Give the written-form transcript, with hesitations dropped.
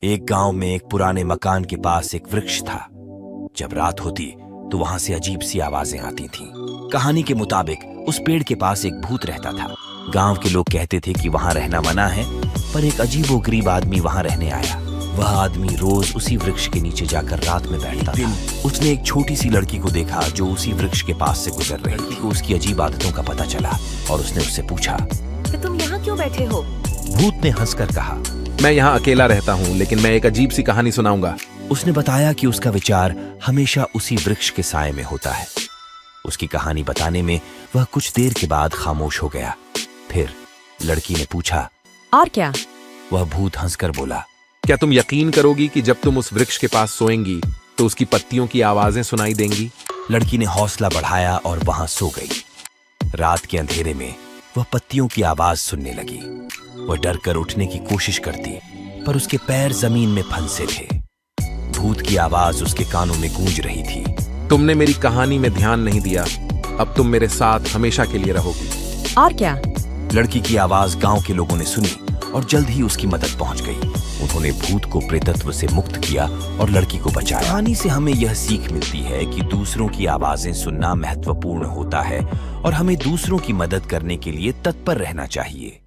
एक गांव में एक पुराने मकान के पास एक वृक्ष था। जब रात होती तो वहां से अजीब सी आवाजें आती थीं। कहानी के मुताबिक उस पेड़ के पास एक भूत रहता था। गांव के लोग कहते थे कि वहां रहना मना है, पर एक अजीबोगरीब आदमी वहां रहने आया। वह आदमी रोज उसी वृक्ष के नीचे जाकर रात में बैठता था। उसने एक छोटी सी लड़की को देखा जो उसी वृक्ष के पास से गुजर रही थी। को उसकी अजीब आदतों का पता चला और उसने उससे पूछा, कि तुम यहाँ क्यों बैठे हो? भूत ने हंसकर कहा, मैं यहाँ अकेला रहता हूँ, लेकिन मैं एक अजीब सी कहानी सुनाऊंगा। उसने बताया कि उसका विचार हमेशा उसी वृक्ष के साए में होता है। उसकी कहानी बताने में वह कुछ देर के बाद खामोश हो गया। फिर लड़की ने पूछा, और क्या? वह भूत हंसकर बोला, क्या तुम यकीन करोगी कि जब तुम उस वृक्ष के पास सोएंगी तो उसकी पत्तियों की आवाजें सुनाई देंगी? लड़की ने हौसला बढ़ाया और वहां सो गई। रात के अंधेरे में वह पत्तियों की आवाज सुनने लगी। वह डर कर उठने की कोशिश करती, पर उसके पैर जमीन में फंसे थे। भूत की आवाज उसके कानों में गूंज रही थी, तुमने मेरी कहानी में ध्यान नहीं दिया, अब तुम मेरे साथ हमेशा के लिए रहोगी। और क्या? लड़की की आवाज गांव के लोगों ने सुनी और जल्द ही उसकी मदद पहुंच गई। उन्होंने भूत को प्रेतत्व से मुक्त किया और लड़की को बचाया। कहानी से हमें यह सीख मिलती है कि दूसरों की आवाजें सुनना महत्वपूर्ण होता है और हमें दूसरों की मदद करने के लिए तत्पर रहना चाहिए।